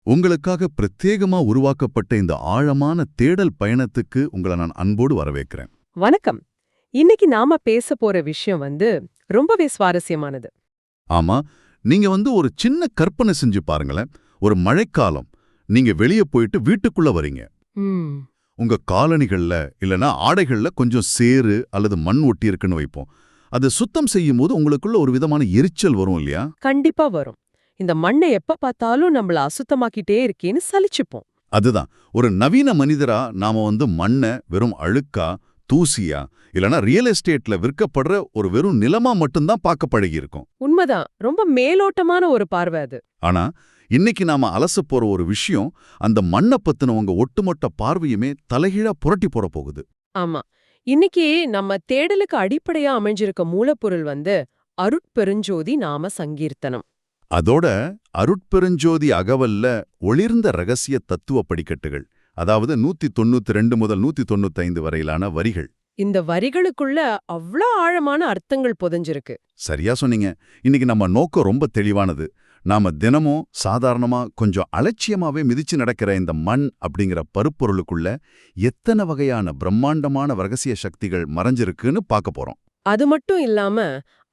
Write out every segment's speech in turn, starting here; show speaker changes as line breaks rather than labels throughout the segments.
உங்களுக்காக பிரத்யேகமா உருவாக்கப்பட்ட இந்த ஆழமான தேடல் பயணத்துக்கு உங்களை நான் அன்போடு வரவேற்கிறேன்.
வணக்கம். இன்னைக்கு நாம பேச போற விஷயம் ரொம்பவே சுவாரஸ்யமானது.
ஆமா, நீங்க ஒரு சின்ன கற்பனை செஞ்சு பாருங்களேன். ஒரு மழைக்காலம், நீங்க வெளியே போயிட்டு வீட்டுக்குள்ள வரீங்க.
ம்,
உங்க காலணிகள்ல இல்லனா ஆடைகள்ல கொஞ்சம் சேறு அல்லது மண் ஒட்டி இருக்குன்னு வைப்போம். அது சுத்தம் செய்யும் போது உங்களுக்குள்ள ஒரு விதமான எரிச்சல் வரும் இல்லையா?
கண்டிப்பா வரும். இந்த மண்ணை எப்ப பார்த்தாலும் நம்மள அசுத்தமாக்கிட்டே இருக்கேன்னு சலிச்சுப்போம்.
அதுதான், ஒரு நவீன மனிதரா நாம மண்ணை வெறும் அழுக்கா, தூசியா இல்லனா ரியல் எஸ்டேட்ல விற்கப்படுற ஒரு வெறும் நிலமா மட்டும்தான் பார்க்க பழகியிருக்கோம்.
உண்மைதான். ரொம்ப மேலோட்டமான ஒரு பார்வை அது.
ஆனா இன்னைக்கு நாம அலசப் போற ஒரு விஷயம் அந்த மண்ணை பத்தின உங்க ஒட்டுமொத்த பார்வையுமே தலைகீழா புரட்டி போட போகுது.
ஆமா. இன்னைக்கு நம்ம தேடலுக்கு அடிப்படையா அமைஞ்சிருக்க மூலப்பொருள் அருட்பெருஞ்சோதி நாம சங்கீர்த்தனம்.
அதோட அருட்பெருஞ்சோதி அகவல்ல ஒளிர்ந்த ரகசிய தத்துவ படிக்கட்டுகள், அதாவது 192 முதல் 195 வரையிலான வரிகள்.
இந்த வரிகளுக்குள்ள அவ்ளோ ஆழமான அர்த்தங்கள் புதைஞ்சிருக்கு.
சரியா சொன்னீங்க. இன்னைக்கு நம்ம நோக்கம் ரொம்ப தெளிவானது. நாம தினமும் சாதாரணமா கொஞ்சம் அலட்சியமாவே மிதிச்சு நடக்கிற இந்த மண் அப்படிங்கிற பருப்பொருளுக்குள்ள எத்தனை வகையான பிரம்மாண்டமான ரகசிய சக்திகள் மறைஞ்சிருக்குன்னு பார்க்க போறோம்.
அது மட்டும் இல்லாம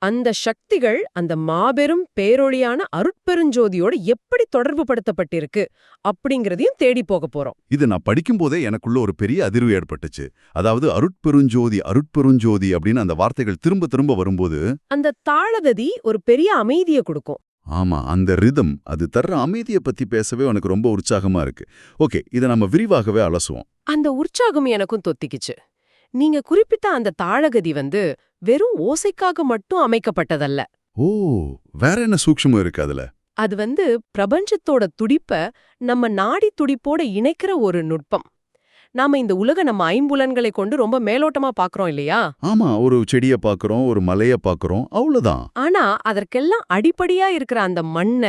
அந்த சக்திகள் அந்த மாபெரும் பேரொளியான அருட்பெருஞ்சோதியோட எப்படி தொடர்பு படுத்தப்பட்டிருக்கு அப்படிங்கறதையும் தேடி போக போறோம்.
இது நான் படிக்கும்போதே எனக்குள்ள ஒரு பெரிய அதிர்வு ஏற்பட்டுச்சு. அதாவது அருட்பெருஞ்சோதி அருட்பெருஞ்சோதி அப்படின்னு அந்த வார்த்தைகள் திரும்ப திரும்ப வரும்போது
அந்த தாளகதி ஒரு பெரிய அமைதியை கொடுக்கும்.
ஆமா, அந்த ரிதம் அது தர்ற அமைதியை பத்தி பேசவே எனக்கு ரொம்ப உற்சாகமா இருக்கு. ஓகே, இதை நம்ம விரிவாகவே அலசுவோம்.
அந்த உற்சாகம் எனக்கும் தொத்திக்குச்சு. நீங்க குறிப்பிட்ட அந்த தாளகதி வெறும் ஓசைக்காக மட்டும் அமைக்கப்பட்டதல்ல.
ஓ, வேற என்ன சூக்ஷ்மம் இருக்கு அதுல?
அது பிரபஞ்சத்தோட துடிப்ப நம்ம நாடி துடிப்போட இணைக்கிற ஒரு நுட்பம். நாம இந்த உலக நம்ம ஐம்புலன்களை கொண்டு ரொம்ப மேலோட்டமா பாக்குறோம் இல்லையா?
ஆமா, ஒரு செடியை பாக்குறோம், ஒரு மலையை பாக்குறோம், அவ்வளவுதான்.
ஆனா அதற்கெல்லாம் அடிப்படையா இருக்கிற அந்த மண்ண,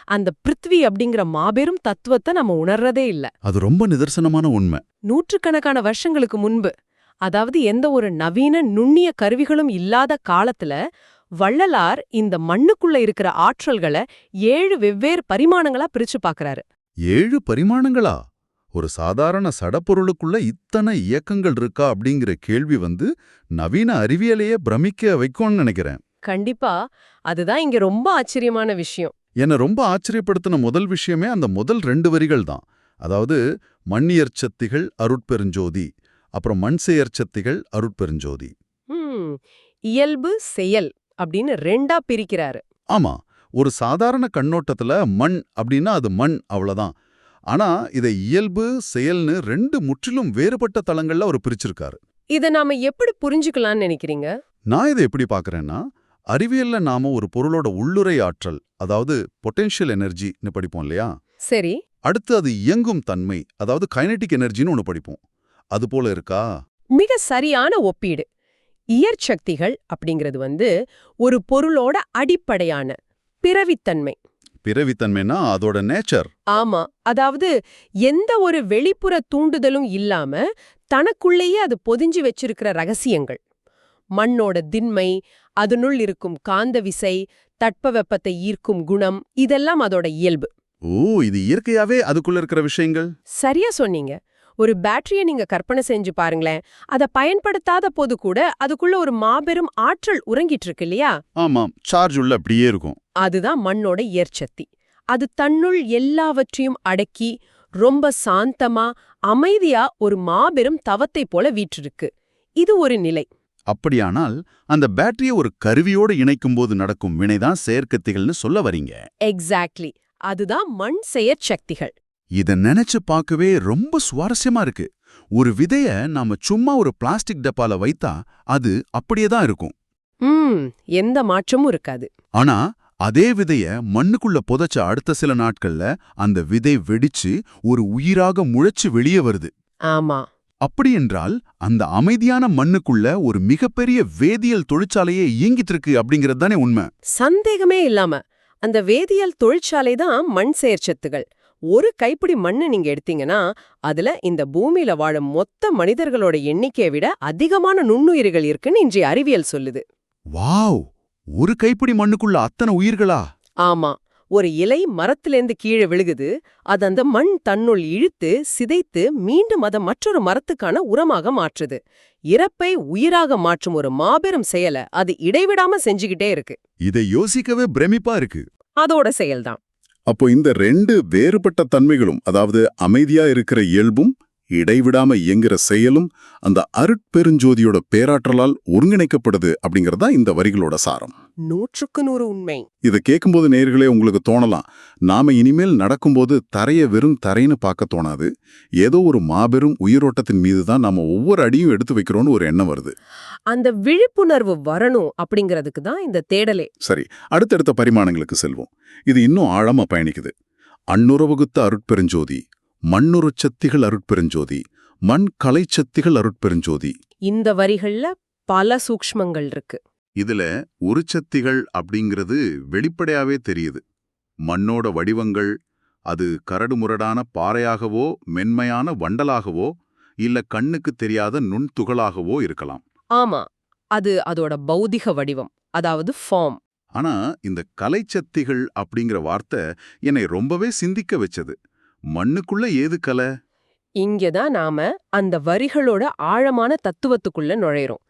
அந்த பிருத்வி அப்படிங்கிற மாபெரும் தத்துவத்தை நம்ம உணர்றதே இல்ல.
அது ரொம்ப நிதர்சனமான உண்மை.
நூற்றுக்கணக்கான வருஷங்களுக்கு முன்பு, அதாவது எந்த ஒரு நவீன நுண்ணிய கருவிகளும் இல்லாத காலத்துல வள்ளலார் இந்த மண்ணுக்குள்ள இருக்கிற ஆற்றல்களை 7 வெவ்வேறு பரிமாணங்களா பிரிச்சு பாக்குறாரு.
7 பரிமாணங்களா? ஒரு சாதாரண சடப்பொருளுக்குள்ள இத்தனை இயக்கங்கள் இருக்கா அப்படிங்கிற கேள்வி நவீன அறிவியலையே பிரமிக்க வைக்கும்னு நினைக்கிறேன்.
கண்டிப்பா. அதுதான் இங்க ரொம்ப ஆச்சரியமான விஷயம்.
என்னை ரொம்ப ஆச்சரியப்படுத்தின முதல் விஷயமே அந்த முதல் 2 வரிகள் தான். அதாவது மண்ணியற் சக்திகள் அருட்பெருஞ்சோதி, அப்புறம் மண் செயற் சக்திகள் அருட்பெருஞ்சோதி.
இயல்பு செயல் அப்படின்னு 2ஆ பிரிக்கிறாரு.
ஆமா, ஒரு சாதாரண கண்ணோட்டத்துல மண் அப்படின்னா அது மண், அவ்வளவுதான். ஆனா இதை இயல்பு செயல்னு 2 முற்றிலும் வேறுபட்ட தளங்கள்ல அவர் பிரிச்சிருக்காரு.
இத நாம எப்படி புரிஞ்சுக்கலாம்னு நினைக்கிறீங்க?
நான் இதை எப்படி பார்க்கறேன்னா, அறிவியல்ல நாம ஒரு பொருளோட உள்ளுறை ஆற்றல், அதாவது பொட்டென்ஷியல் எனர்ஜின்னு படிப்போம் இல்லையா?
சரி.
அடுத்து அது இயங்கும் தன்மை, அதாவது கைனடிக் எனர்ஜின்னு ஒன்று படிப்போம். அது போல இருக்கா?
மிக சரியான ஒப்பீடு. இயற்சக்திகள் அப்படிங்கிறது ஒரு பொருளோட அடிப்படையான பிறவித்தன்மை.
பிறவித்தன்மைனா அதோட நேச்சர்.
ஆமா, அதாவது எந்த ஒரு வெளிப்புற தூண்டுதலும் இல்லாம தனக்குள்ளேயே அது பொதிஞ்சு வச்சிருக்கிற ரகசியங்கள். மண்ணோட திண்மை, அதனுள் இருக்கும் காந்த விசை, தட்பவெப்பத்தை ஈர்க்கும் குணம், இதெல்லாம் அதோட இயல்பு.
ஓ, இது இயற்கையாவே அதுக்குள்ள இருக்கிற விஷயங்கள்.
சரியா சொன்னீங்க. ஒரு பேட்டரிய நீங்க கற்பனை செஞ்சு பாருங்களேன். அதை பயன்படுத்தாத போது கூட அதுக்குள்ள ஒரு மாபெரும் ஆற்றல் உறங்கிட்டு இருக்கு இல்லையா?
ஆமாம், சார்ஜ் உள்ள அப்படியே இருக்கும்.
அதுதான் மண்ணோட இயற்சக்தி. அது தன்னுள் எல்லாவற்றையும் அடக்கி ரொம்ப சாந்தமா அமைதியா ஒரு மாபெரும் தவத்தை போல வீற்றிருக்கு. இது ஒரு நிலை.
அப்படியானால் அந்த பேட்டரியை ஒரு கருவியோடு இணைக்கும் போது நடக்கும் வினைதான் செயற்கத்திகள்னு சொல்ல வரீங்க.
எக்ஸாக்ட்லி. அதுதான் மண் செயற்சக்திகள்.
இத நினைச்சு பார்க்கவே ரொம்ப சுவாரஸ்யமா இருக்கு. ஒரு விதைய நாம சும்மா ஒரு பிளாஸ்டிக் டப்பால வைத்தா அது அப்படியே தான் இருக்கும்.
எந்த மாற்றமும் இருக்காது.
ஆனா அதே விதைய மண்ணுக்குள்ள புதைச்ச அடுத்த சில நாட்கள்ல அந்த விதை வெடிச்சு ஒரு உயிராக முளைச்சு வெளியே வருது.
ஆமா.
அப்படியென்றால் அந்த அமைதியான மண்ணுக்குள்ள ஒரு மிகப்பெரிய வேதியியல் தொழிற்சாலையே இயங்கிட்டு இருக்கு அப்படிங்கிறது தானே உண்மை?
சந்தேகமே இல்லாம அந்த வேதியியல் தொழிற்சாலை தான் மண் செயற்சத்துகள். ஒரு கைப்பிடி மண்ணு நீங்க எடுத்தீங்கன்னா அதுல இந்த பூமியில வாழும் மொத்த மனிதர்களோட எண்ணிக்கையை விட அதிகமான நுண்ணுயிர்கள் இருக்குன்னு இன்றைய அறிவியல் சொல்லுது.
வாவ், ஒரு கைப்பிடி மண்ணுக்குள்ள அத்தனை உயிர்களா?
ஆமா, ஒரு இலை மரத்திலேந்து கீழே விழுகுது, அது அந்த மண் தன்னுள் இழுத்து சிதைத்து மீண்டும் அதை மற்றொரு மரத்துக்கான உரமாக மாற்றுது. இறப்பை உயிராக மாற்றும் ஒரு மாபெரும் செயலை அது இடைவிடாம செஞ்சுக்கிட்டே இருக்கு.
இதை யோசிக்கவே பிரமிப்பா இருக்கு.
அதோட செயல்தான்.
அப்போ இந்த ரெண்டு வேறுபட்ட தன்மைகளும், அதாவது அமைதியா இருக்கிற இயல்பும் இடைவிடாம இயங்குற செயலும் அந்த அருட்பெருஞ்சோதியோட பேராற்றலால் ஒருங்கிணைக்கப்படுது அப்படிங்கறதா இந்த வரிகளோட சாரம்.
100க்கு 100 உண்மை.
இதை கேட்கும்போது நேயர்களே உங்களுக்கு தோணலாம், நாம இனிமேல் நடக்கும்போது தரைய வெறும் தரைன்னு பார்க்க தோணாது, ஏதோ ஒரு மாபெரும் உயிரோட்டத்தின் மீது தான் நாம ஒவ்வொரு அடியும் எடுத்து வைக்கிறோம்னு ஒரு எண்ணம் வருது.
அந்த விழிப்புணர்வு வரணும் அப்படிங்கிறதுக்கு தான் இந்த தேடலே.
சரி, அடுத்தடுத்த பரிமாணங்களுக்கு செல்வோம். இது இன்னும் ஆழமா பயணிக்குது. அன்னுறவுகுத்த அருட்பெருஞ்சோதி, மண்ணுருச்சத்திகள் அருட்பெருஞ்சோதி, மண் கலைச்சத்திகள் அருட்பெருஞ்சோதி.
இந்த வரிகள்ல பல சூக்ஷ்மங்கள் இருக்கு.
இதுல உருச்சத்திகள் அப்படிங்கிறது வெளிப்படையாவே தெரியுது. மண்ணோட வடிவங்கள், அது கரடுமுரடான பாறையாகவோ மென்மையான வண்டலாகவோ இல்ல கண்ணுக்கு தெரியாத நுண்துகளாகவோ இருக்கலாம்.
ஆமா, அது அதோட பௌதிக வடிவம், அதாவது ஃபார்ம்.
ஆனா இந்த கலைச்சத்திகள் அப்படிங்கிற வார்த்தை என்னை ரொம்பவே சிந்திக்க வச்சது. மண்ணுக்குள்ள ஏது கலை?
இங்கதான் நாம அந்த வரிகளோட ஆழமான தத்துவத்துக்குள்ள நுழையிறோம்.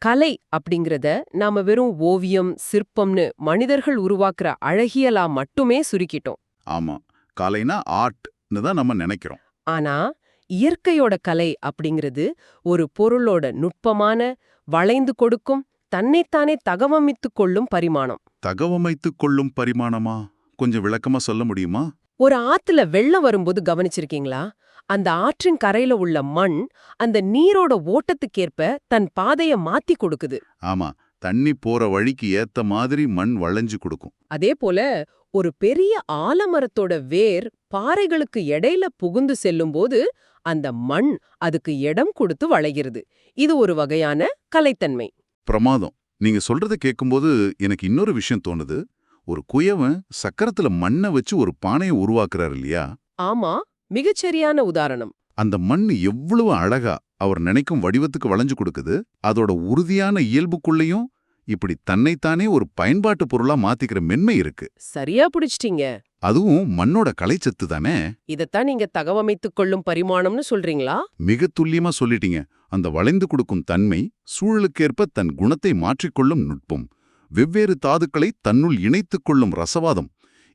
கலை அப்படிங்கறத நாம வெறும் ஓவியம், சிற்பம்னு மனிதர்கள் உருவாக்குற அழகியலா மட்டுமே சுருக்கிட்டோம்.
ஆமா, கலைனா ஆர்ட்னு தான் நம்ம நினைக்கிறோம்.
ஆனா இயற்கையோட கலை அப்படிங்கிறது ஒரு பொருளோட நுட்பமான, வளைந்து கொடுக்கும், தன்னைத்தானே தகவமைத்துக் கொள்ளும் பரிமாணம்.
தகவமைத்துக் கொள்ளும் பரிமாணமா? கொஞ்சம் விளக்கமா சொல்ல முடியுமா?
ஒரு ஆத்துல வெள்ளம் வரும்போது கவனிச்சிருக்கீங்களா? அந்த ஆற்றின் கரையில உள்ள மண் அந்த நீரோட ஓட்டத்துக்கேற்ப தன் பாதைய மாத்தி கொடுக்குது.
ஆமா, தண்ணி போற வழிக்கு ஏத்த மாதிரி மண் வளைஞ்சு கொடுக்கும்.
அதே போல ஒரு பெரிய ஆலமரத்தோட வேர் பாறைகளுக்கு இடையில புகுந்து செல்லும்போது அந்த மண் அதுக்கு இடம் கொடுத்து வளைகிறது. இது ஒரு வகையான கலைத்தன்மை.
பிரமாதம். நீங்க சொல்றத கேட்கும்போது எனக்கு இன்னொரு விஷயம் தோணுது. ஒரு குயவன் சக்கரத்துல மண்ணை வச்சு ஒரு பானையை உருவாக்குறாரு இல்லையா?
ஆமா, மிகச்சரியான உதாரணம்.
அந்த மண் எவ்வளவு அழகா அவர் நினைக்கும் வடிவத்துக்கு வளைஞ்சு கொடுக்குது. அதோட உறுதியான இயல்புக்குள்ளேயும் இப்படி தன்னைத்தானே ஒரு பயன்பாட்டு பொருளா மாத்திக்கிற மென்மை இருக்கு.
சரியா புடிச்சிட்டீங்க.
அதுவும் மண்ணோட கலைச்சத்து தானே.
இதத்தான் நீங்க தகவமைத்துக் கொள்ளும் பரிமாணம்னு சொல்றீங்களா?
மிக துல்லியமா சொல்லிட்டீங்க. அந்த வளைந்து கொடுக்கும் தன்மை, சூழலுக்கேற்ப தன் குணத்தை மாற்றிக்கொள்ளும் நுட்பம், வெவ்வேறு தாதுக்களை தன்னுள் இணைத்துக் கொள்ளும் ரசவாதம்,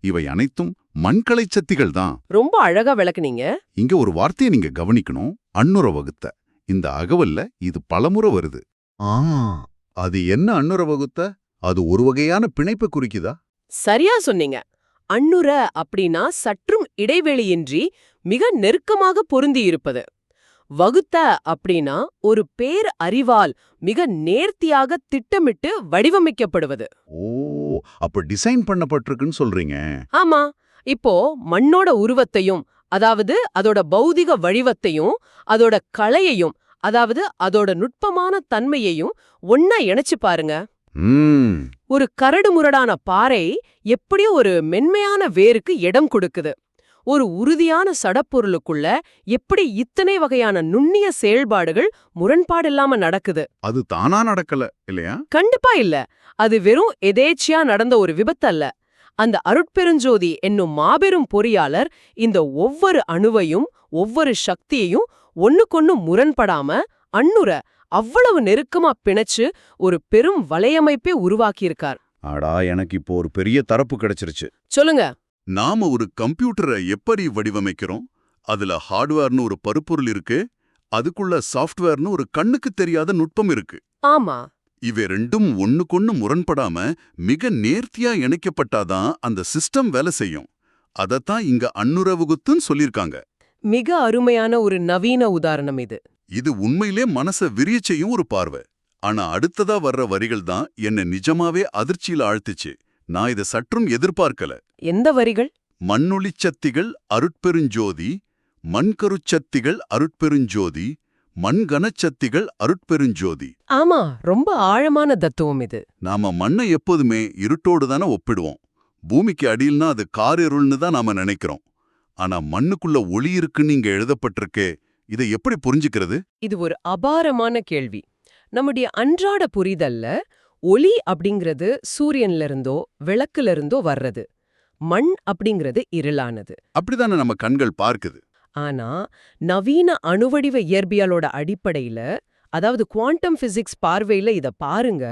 இவை அனைத்தும் மண்கலைச்சத்திகள் தான்.
ரொம்ப அழகா விளக்குனீங்க.
இங்க ஒரு வார்த்தையை நீங்க கவனிக்கணும். அன்னுற வகுத்த. இந்த அகவல்ல இது பலமுறை வருது. அது என்ன அன்னுற வகுத்த? அது ஒரு வகையான பிணைப்பு குறிக்குதா?
சரியா சொன்னீங்க. அன்னுர அப்படின்னா சற்றும் இடைவெளியின்றி மிக நெருக்கமாக பொருந்தியிருப்பது. வகுத்த அப்படின்னா ஒரு பேர் அறிவால் மிக நேர்த்தியாக திட்டமிட்டு வடிவமைக்கப்படுவது.
ஓ, அப்ப டிசைன் பண்ணப்பட்டிருக்குன்னு சொல்றீங்க.
ஆமா, இப்போ மண்ணோட உருவத்தையும், அதாவது அதோட பௌதிக வடிவத்தையும், அதோட கலையையும், அதாவது அதோட நுட்பமான தன்மையையும் ஒன்னா இணைச்சு பாருங்க. ஒரு கரடுமுரடான பாறை எப்படியோ ஒரு மென்மையான வேருக்கு இடம் கொடுக்குது. ஒரு உறுதியான சடப்பொருளுக்குள்ள எப்படி இத்தனை வகையான நுண்ணிய செயல்பாடுகள் முரண்பாடில்லாம நடக்குது.
அது தானா நடக்கல இல்லையா?
கண்டிப்பா இல்ல. அது வெறும் எதேச்சியா நடந்த ஒரு விபத்தல்ல. அந்த அருட்பெருஞ்சோதி என்னும் மாபெரும் பொறியாளர் இந்த ஒவ்வொரு அணுவையும் ஒவ்வொரு சக்தியையும் ஒண்ணுக்கொன்னு முரண்படாம அன்னுர அவ்வளவு நெருக்கமா பிணைச்சு ஒரு பெரும் வலையமைப்பே உருவாக்கியிருக்கார்.
ஆடா, எனக்கு இப்போ ஒரு பெரிய தரப்பு கிடைச்சிருச்சு.
சொல்லுங்க.
நாம ஒரு கம்ப்யூட்டரை எப்படி வடிவமைக்கிறோம்? அதுல ஹார்ட்வேர்னு ஒரு பருப்பொருள் இருக்கு, அதுக்குள்ள சாஃப்ட்வேர்னு ஒரு கண்ணுக்கு தெரியாத நுட்பம் இருக்கு.
ஆமா,
இவை ரெண்டும் ஒண்ணுக்கொன்னு முரண்படாம மிக நேர்த்தியா இணைக்கப்பட்டாதான் அந்த சிஸ்டம் வேலை செய்யும். அதத்தான் இங்க அன்னுறவுகுத்துன்னு சொல்லிருக்காங்க.
மிக அருமையான ஒரு நவீன உதாரணம் இது.
இது உண்மையிலே மனச விரியச் செய்யும் ஒரு பார்வை. ஆனா அடுத்ததா வர்ற வரிகள் தான் என்ன நிஜமாவே அதிர்ச்சியில ஆழ்த்துச்சு. நான் இதை சற்றும் எதிர்பார்க்கல.
எந்த வரிகள்?
மண்ணொளிச்சத்திகள் அருட்பெருஞ்சோதி, மண்கருச்சத்திகள் அருட்பெருஞ்சோதி, மண்கனச்சத்திகள் அருட்பெருஞ்சோதி.
ஆமா, ரொம்ப ஆழமான தத்துவம் இது.
நாம மண்ணை எப்போதுமே இருட்டோடு தானே ஒப்பிடுவோம். பூமிக்கு அடியில்னா அது காரிருள்னு தான் நாம நினைக்கிறோம். ஆனா மண்ணுக்குள்ள ஒளி இருக்குன்னு இங்க எழுதப்பட்டிருக்கே, இதை எப்படி புரிஞ்சுக்கிறது?
இது ஒரு அபாரமான கேள்வி. நம்முடைய அன்றாட புரிதல்ல ஒளி அப்படிங்கிறது சூரியன்ல இருந்தோ விளக்குல இருந்தோ வர்றது. மண் அப்படிங்கிறது இருளானது.
அப்படிதானே நம்ம கண்கள் பார்க்குது.
ஆனா நவீன அணுவடிவ இயற்பியலோட அடிப்படையில, அதாவது குவாண்டம் பிசிக்ஸ் பார்வையில இத பாருங்க,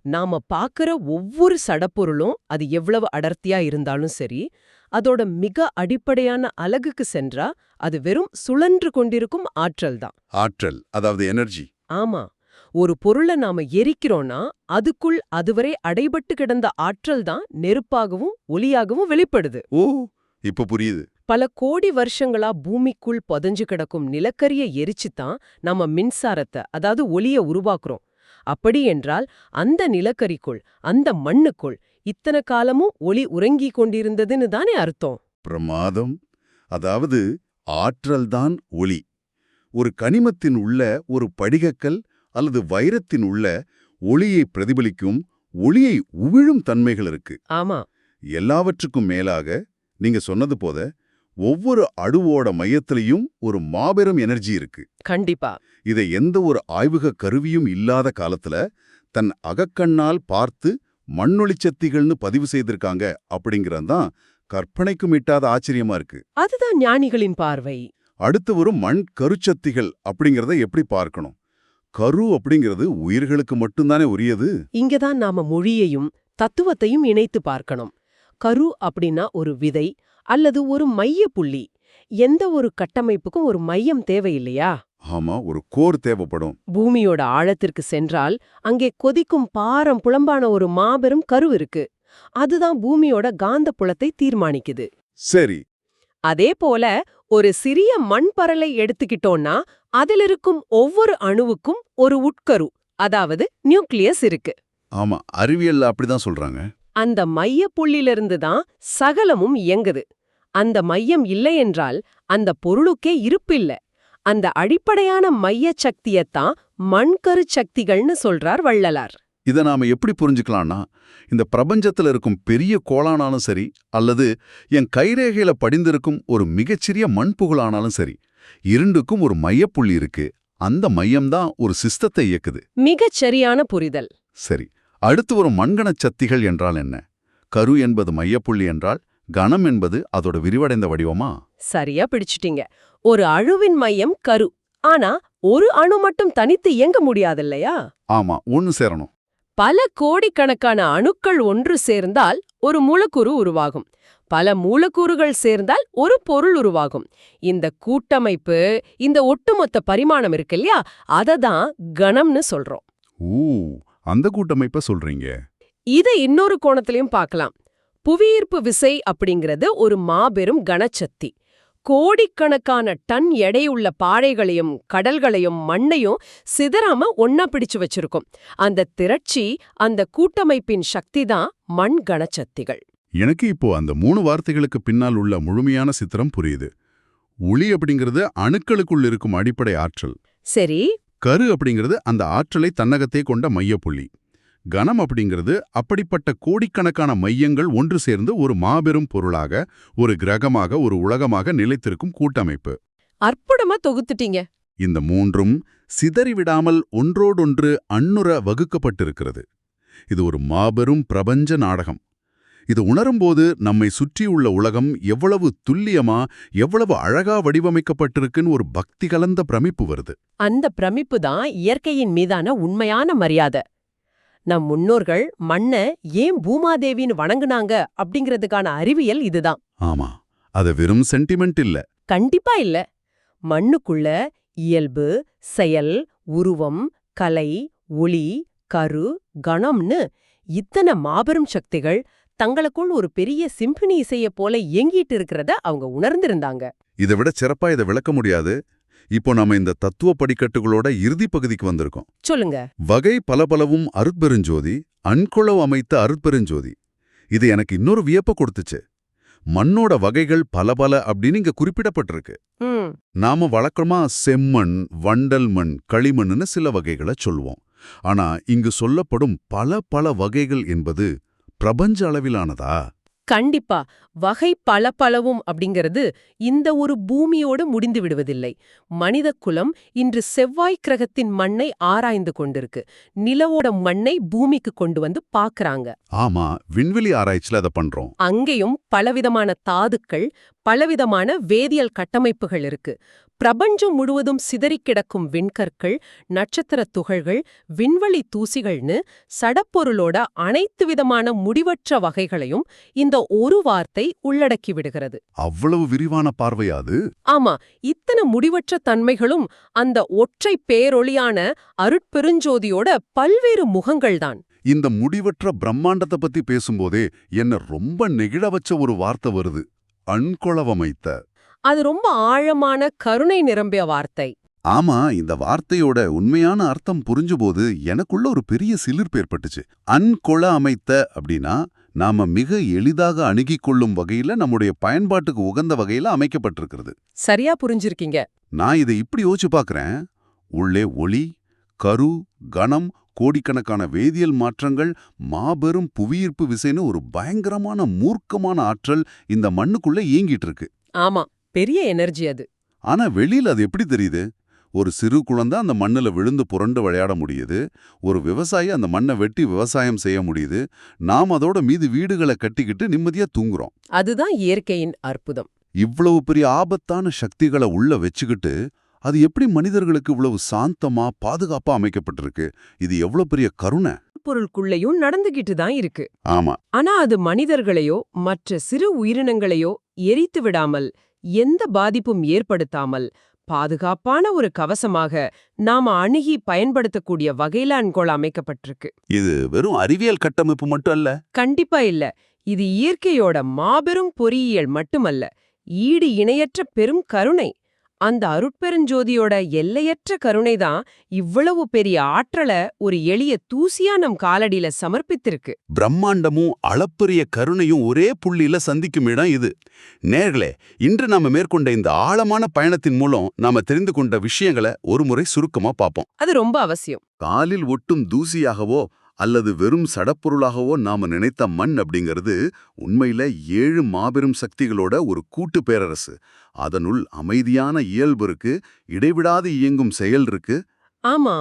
நாம பார்க்கிற ஒவ்வொரு சடப்பொருளும் அது எவ்வளவு அடர்த்தியா இருந்தாலும் சரி, அதோட மிக அடிப்படையான அலகுக்கு சென்றா அது வெறும் சுழன்று கொண்டிருக்கும் ஆற்றல் தான்.
ஆற்றல், அதாவது எனர்ஜி.
ஆமா, ஒரு பொருளை நாம எரிக்கிறோம்னா அதுக்குள் அதுவரை அடைபட்டு கிடந்த ஆற்றல் தான் நெருப்பாகவும் ஒளியாகவும் வெளிப்படுது.
ஓ, இப்ப புரியுது.
பல கோடி வருஷங்களா பூமிக்குள் புதைஞ்சு கிடக்கும் நிலக்கரிய எரிச்சுதான் நம்ம மின்சாரத்தை, அதாவது ஒளிய உருவாக்குறோம். அப்படி என்றால் அந்த நிலக்கரிக்குள், அந்த மண்ணுக்குள் இத்தனை காலமும் ஒளி உறங்கிக் கொண்டிருந்ததுன்னு தானே அர்த்தம்.
பிரமாதம். அதாவது ஆற்றல்தான் ஒளி. ஒரு கனிமத்தின் உள்ள ஒரு படிகக்கல் அல்லது வைரத்தின் உள்ள ஒளியை பிரதிபலிக்கும், ஒளியை உமிழும் தன்மைகள் இருக்கு.
ஆமா,
எல்லாவற்றுக்கும் மேலாக நீங்க சொன்னது போல ஒவ்வொரு அணுவோட மையத்திலையும் ஒரு மாபெரும் எனர்ஜி இருக்கு.
கண்டிப்பா.
இதை எந்த ஒரு ஆய்வக கருவியும் இல்லாத காலத்துல தன் அகக்கண்ணால் பார்த்து மண்ணொளிச்சக்திகள்னு பதிவு செய்திருக்காங்க அப்படிங்கறதான் கற்பனைக்கு மீட்டாத ஆச்சரியமா இருக்கு.
அதுதான் ஞானிகளின் பார்வை.
அடுத்து ஒரு மண் கருச்சக்திகள் அப்படிங்கறத எப்படி பார்க்கணும்? கரு அப்படிங்கிறது உயிர்களுக்கு மட்டும்தானே உரியது.
இங்கதான் நாம மொழியையும் தத்துவத்தையும் இணைத்து பார்க்கணும். கரு அப்படின்னா ஒரு விதை அல்லது ஒரு மைய புள்ளி. எந்த ஒரு கட்டமைப்புக்கும் ஒரு மையம் தேவையில்லையா?
ஆமா, ஒரு கோர் தேவைப்படும்.
பூமியோட ஆழத்திற்கு சென்றால் அங்கே கொதிக்கும் பாரம் புலம்பான ஒரு மாபெரும் கரு இருக்கு. அதுதான் பூமியோட காந்த புலத்தை தீர்மானிக்குது.
சரி.
அதே போல ஒரு சிறிய மண் பரலை எடுத்துக்கிட்டோம்னா அதில் இருக்கும் ஒவ்வொரு அணுவுக்கும் ஒரு உட்கரு, அதாவது நியூக்ளியஸ் இருக்கு.
ஆமா, அறிவியல்ல அப்படிதான் சொல்றாங்க.
அந்த மைய புள்ளிலிருந்து தான் சகலமும் இயங்குது. அந்த மையம் இல்லை என்றால் அந்த பொருளுக்கே இருப்பில்ல. அந்த அடிப்படையான மைய சக்தியத்தான் மண்கரு சக்திகள்னு சொல்றார் வள்ளலார்.
இதை நாம எப்படி புரிஞ்சுக்கலாம்னா, இந்த பிரபஞ்சத்துல இருக்கும் பெரிய கோளானாலும் சரி, அல்லது என் கைரேகையில படிந்திருக்கும் ஒரு மிகச்சிறிய மண்புகழானாலும் சரி, இரண்டுக்கும் ஒரு மையப்புள்ளி இருக்கு. அந்த மையம்தான் ஒரு சிஸ்டத்தை இயக்குது.
மிகச் சரியான புரிதல்.
சரி, அடுத்து ஒரு மண்கணச் சக்திகள் என்றால் என்ன? கரு என்பது மையப்புள்ளி என்றால் கணம் என்பது அதோட விரிவடைந்த வடிவமா?
சரியா பிடிச்சிட்டீங்க. ஒரு அணுவின் மையம் கரு. ஆனா ஒரு அணு மட்டும் தனித்து இயங்க முடியாதில்லையா?
ஆமா, ஒன்னு சேரணும்.
பல கோடிக்கணக்கான அணுக்கள் ஒன்று சேர்ந்தால் ஒரு மூலக்கூறு உருவாகும். பல மூலக்கூறுகள் சேர்ந்தால் ஒரு பொருள் உருவாகும். இந்த கூட்டமைப்பு, இந்த ஒட்டுமொத்த பரிமாணம் இருக்கு இல்லையா, அததான் கணம்னு சொல்றோம்.
ஊ, அந்த கூட்டமைப்ப சொல்றீங்க.
இதை இன்னொரு கோணத்திலையும் பார்க்கலாம். புவியீர்ப்பு விசை அப்படிங்கிறது ஒரு மாபெரும் கனசக்தி. கோடிக்கணக்கான டன் எடையுள்ள பாறைகளையும் கடல்களையும் மண்ணையும் சிதறாம ஒன்னா பிடிச்சு வச்சிருக்கும். அந்த திரட்சி, அந்த கூட்டமைப்பின் சக்தி தான் மண் கனசக்திகள்.
எனக்கு இப்போ அந்த 3 வார்த்தைகளுக்கு பின்னால் உள்ள முழுமையான சித்திரம் புரியுது. ஒளி அப்படிங்கிறது அணுக்களுக்குள் இருக்கும் அடிப்படை ஆற்றல்.
சரி.
கரு அப்படிங்கிறது அந்த ஆற்றலை தன்னகத்தே கொண்ட மையப்புள்ளி. கணம் அப்படிங்கிறது அப்படிப்பட்ட கோடிக்கணக்கான மையங்கள் ஒன்று சேர்ந்து ஒரு மாபெரும் பொருளாக, ஒரு கிரகமாக, ஒரு உலகமாக நிலைத்திருக்கும் கூட்டமைப்பு.
அற்புதமா தொகுத்துட்டீங்க.
இந்த 3ம் சிதறிவிடாமல் ஒன்றோடொன்று அன்னுற வகுக்கப்பட்டிருக்கிறது. இது ஒரு மாபெரும் பிரபஞ்ச நாடகம். இது உணரும்போது நம்மை சுற்றியுள்ள உலகம் எவ்வளவு துல்லியமா, எவ்வளவு அழகா வடிவமைக்கப்பட்டிருக்குன்னு ஒரு பக்தி கலந்த பிரமிப்பு வருது.
அந்த பிரமிப்பு தான் இயற்கையின் மீதான உண்மையான மரியாதை. நம் முன்னோர்கள் மண்ணை ஏன் பூமாதேவின்னு வணங்குனாங்க அப்படிங்கிறதுக்கான அறிவியல் இதுதான்.
ஆமா, அது வெறும் சென்டிமெண்ட் இல்ல.
கண்டிப்பா இல்ல. மண்ணுக்குள்ள இயல்பு, செயல், உருவம், கலை, ஒளி, கரு, கணம்னு இத்தனை மாபெரும் சக்திகள் தங்களுக்குள் ஒரு பெரிய சிம்பனி இசைய போல இயங்கிட்டு இருக்கிறத அவங்க உணர்ந்திருந்தாங்க.
இதை விட சிறப்பா இதை விளக்க முடியாது. இப்போ நாம இந்த தத்துவ படிக்கட்டுகளோட இறுதி பகுதிக்கு வந்திருக்கோம்.
சொல்லுங்க.
வகை பலபலவும் அருட்பெருஞ்சோதி, அன்கொளவு அமைத்த அருட்பெருஞ்சோதி. இது எனக்கு இன்னொரு வியப்ப கொடுத்துச்சு. மண்ணோட வகைகள் பலபல அப்படின்னு இங்க குறிப்பிடப்பட்டிருக்கு. நாம வழக்கமா செம்மண், வண்டல் மண், களிமண்ணுன்னு சில வகைகளை சொல்லுவோம். ஆனா இங்கு சொல்லப்படும் பல பல வகைகள் என்பது பிரபஞ்ச அளவிலானதா?
கண்டிப்பா. வகை பலவும் அப்படிங்கிறது இந்த ஒரு பூமியோடு முடிந்து விடுவதில்லை. மனித குலம் இன்று செவ்வாய் கிரகத்தின் மண்ணை ஆராய்ந்து கொண்டிருக்கு. நிலவோட மண்ணை பூமிக்கு கொண்டு வந்து பாக்குறாங்க.
ஆமா, விண்வெளி ஆராய்ச்சியில அதை பண்றோம்.
அங்கேயும் பலவிதமான தாதுக்கள், பலவிதமான வேதியியல் கட்டமைப்புகள் இருக்கு. பிரபஞ்சம் முழுவதும் சிதறிக் கிடக்கும் விண்கற்கள், நட்சத்திர துகள்கள், விண்வெளி தூசிகள்னு சடப்பொருளோட அனைத்து விதமான முடிவற்ற வகைகளையும் இந்த ஒரு வார்த்தை உள்ளடக்கி விடுகிறது.
அவ்வளவு விரிவான பார்வையாது.
ஆமா, இத்தனை முடிவற்ற தன்மைகளும் அந்த ஒற்றை பேரொளியான அருட்பெருஞ்சோதியோட பல்வேறு முகங்கள்தான்.
இந்த முடிவற்ற பிரம்மாண்டத்தை பத்தி பேசும்போதே என்ன ரொம்ப நெகிழ வச்ச ஒரு வார்த்தை வருது. அண்கொளவமைத்த.
அது ரொம்ப ஆழமான கருணை நிரம்பிய வார்த்தை.
ஆமா, இந்த வார்த்தையோட உண்மையான அர்த்தம் புரிஞ்சும்போது எனக்குள்ள ஒரு பெரிய சிலிர்ப்பு ஏற்பட்டுச்சு. அண்கொள அமைத்த அப்படின்னா நாம மிக எளிதாக அணுகிக் கொள்ளும் வகையில நம்முடைய பயன்பாட்டுக்கு உகந்த வகையில அமைக்கப்பட்டிருக்கிறது.
சரியா புரிஞ்சிருக்கீங்க.
நான் இதை இப்படி யோசிச்சு பார்க்கறேன். உள்ளே ஒளி, கரு, கணம், கோடிக்கணக்கான வேதியியல் மாற்றங்கள், மாபெரும் புவியீர்ப்பு விசைன்னு ஒரு பயங்கரமான மூர்க்கமான ஆற்றல் இந்த மண்ணுக்குள்ள இயங்கிட்டு இருக்கு.
ஆமா, பெரிய எனர்ஜி அது.
ஆனா வெளியில அது எப்படி தெரியுது? ஒரு சிறு குழந்தை அந்த மண்ணுல விழுந்து புரண்டு விளையாட முடியுது. ஒரு விவசாயி அந்த மண்ணை வெட்டி விவசாயம் செய்ய முடியுது. நாம் அதோட மீது வீடுகளை கட்டிக்கிட்டு நிம்மதியா தூங்குறோம்.
அதுதான் இயற்கையின் அற்புதம்.
இவ்வளவு பெரிய ஆபத்தான சக்திகளை உள்ள வச்சுக்கிட்டு அது எப்படி மனிதர்களுக்கு இவ்வளவு சாந்தமா பாதுகாப்பா அமைக்கப்பட்டிருக்கு? இது எவ்வளவு பெரிய கருணை!
பொருளுக்குள்ளேயும் நடந்துகிட்டு தான் இருக்கு.
ஆமா,
ஆனா அது மனிதர்களையோ மற்ற சிறு உயிரினங்களையோ எரித்து விடாமல், எந்த பாதிப்பும் ஏற்படுத்தாமல், பாதுகாப்பான ஒரு கவசமாக நாம அணுகி பயன்படுத்தக்கூடிய வகையில அன்கோள் அமைக்கப்பட்டிருக்கு.
இது வெறும் அறிவியல் கட்டமைப்பு மட்டும் அல்ல.
கண்டிப்பா இல்ல. இது இயற்கையோட மாபெரும் பொறியியல் மட்டுமல்ல, ஈடு இணையற்ற பெரும் கருணை. அந்த அருட்பெருஞ்சோதியோட எல்லையற்ற கருணைதான் இவ்வளவு பெரிய ஆற்றலை ஒரு எளிய தூசியா நம் காலடியில சமர்ப்பித்திருக்கு.
பிரம்மாண்டமும் அளப்பரிய கருணையும் ஒரே புள்ளியில சந்திக்கும் இடம் இது. நேர்களே, இன்று நாம மேற்கொண்ட இந்த ஆழமான பயணத்தின் மூலம் நாம தெரிந்து கொண்ட விஷயங்களை ஒருமுறை சுருக்கமா பார்ப்போம்.
அது ரொம்ப அவசியம்.
காலில் ஒட்டும் தூசியாகவோ அல்லது வெறும் சடப்பொருளாகவோ நாம நினைத்த மண் அப்படிங்கிறது உண்மையில 7 மாபெரும் சக்திகளோட ஒரு கூட்டு பேரரசு. அதனுள் அமைதியான இயல்பு இருக்கு, இடைவிடாது இயங்கும் செயல் இருக்கு.
ஆமா,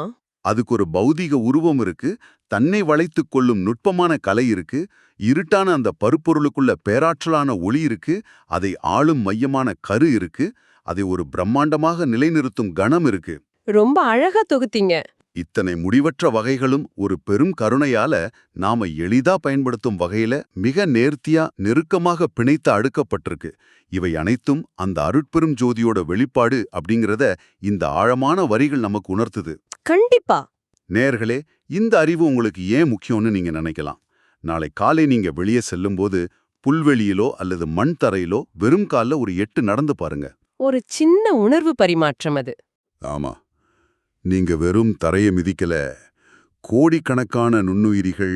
அதுக்கு ஒரு பௌதீக உருவம் இருக்கு, தன்னை வளைத்துக் கொள்ளும் நுட்பமான கலை இருக்கு, இருட்டான அந்த பருப்பொருளுக்குள்ள பேராற்றலான ஒளி இருக்கு, அதை ஆளும் மையமான கரு இருக்கு, அதை ஒரு பிரம்மாண்டமாக நிலைநிறுத்தும் கணம் இருக்கு.
ரொம்ப அழகா தொகுத்தீங்க.
இத்தனை முடிவற்ற வகைகளும் ஒரு பெரும் கருணையால நாம எளிதா பயன்படுத்தும் வகையில மிக நேர்த்தியா நெருக்கமாக பிணைத்து அடுக்கப்பட்டிருக்கு. இவை அனைத்தும் அந்த அருட்பெரும் ஜோதியோட வெளிப்பாடு அப்படிங்கிறத இந்த ஆழமான வரிகள் நமக்கு உணர்த்துது.
கண்டிப்பா.
நேயர்களே, இந்த அறிவு உங்களுக்கு ஏன் முக்கியம்னு நீங்க நினைக்கலாம். நாளை காலை நீங்க வெளியே செல்லும்போது புல்வெளியிலோ அல்லது மண் தரையிலோ வெறும் கால்ல ஒரு 8 நடந்து பாருங்க.
ஒரு சின்ன உணர்வு பரிமாற்றம் அது.
ஆமா, நீங்க வெறும் தரையை மிதிக்கல. கோடிக்கணக்கான நுண்ணுயிரிகள்,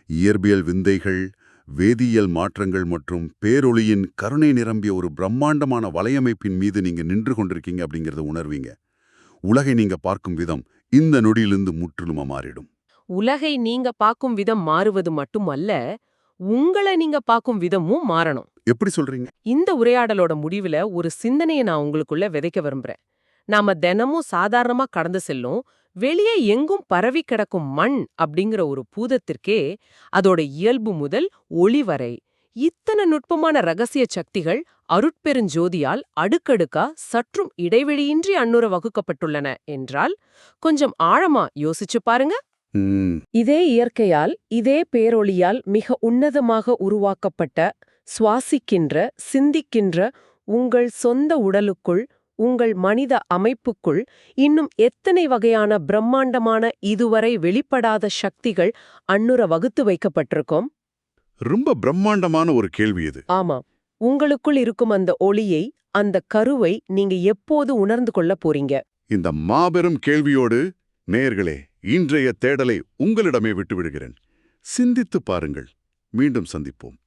இயற்பியல் விந்தைகள், வேதியியல் மாற்றங்கள் மற்றும் பேரொளியின் கருணை நிரம்பிய ஒரு பிரம்மாண்டமான வலையமைப்பின் மீது நீங்க நின்று கொண்டிருக்கீங்க அப்படிங்கறத உணர்வீங்க. உலகை நீங்க பார்க்கும் விதம் இந்த நொடியிலிருந்து முற்றிலுமா மாறிடும்.
உலகை நீங்க பார்க்கும் விதம் மாறுவது மட்டுமல்ல, உங்களை நீங்க பார்க்கும் விதமும் மாறணும்.
எப்படி சொல்றீங்க?
இந்த உரையாடலோட முடிவுல ஒரு சிந்தனையை நான் உங்களுக்குள்ள விதைக்க விரும்புறேன். நாம தினமும் சாதாரணமா கடந்து செல்லும், வெளியே எங்கும் பரவி கிடக்கும் மண் அப்படிங்கிற ஒரு பூதத்திற்கே அதோட இயல்பு முதல் ஒளி வரை இத்தனை நுட்பமான ரகசிய சக்திகள் அருட்பெருஞ்சோதியால் அடுக்கடுக்கா சற்றும் இடைவெளியின்றி அன்னுர வகுக்கப்பட்டுள்ளன என்றால் கொஞ்சம் ஆழமா யோசிச்சு பாருங்க. இதே இயற்கையால், இதே பேரொளியால் மிக உன்னதமாக உருவாக்கப்பட்ட, சுவாசிக்கின்ற, சிந்திக்கின்ற உங்கள் சொந்த உடலுக்குள், உங்கள் மனித அமைப்புக்குள் இன்னும் எத்தனை வகையான பிரம்மாண்டமான இதுவரை வெளிப்படாத சக்திகள் அன்னுர வகுத்து வைக்கப்பட்டிருக்கோம்?
ரொம்ப பிரம்மாண்டமான ஒரு கேள்வி இது.
ஆமா, உங்களுக்குள் இருக்கும் அந்த ஒளியை, அந்த கருவை நீங்க எப்போது உணர்ந்து கொள்ள போறீங்க?
இந்த மாபெரும் கேள்வியோடு நேயர்களே, இன்றைய தேடலை உங்களிடமே விட்டுவிடுகிறேன். சிந்தித்து பாருங்கள். மீண்டும் சந்திப்போம்.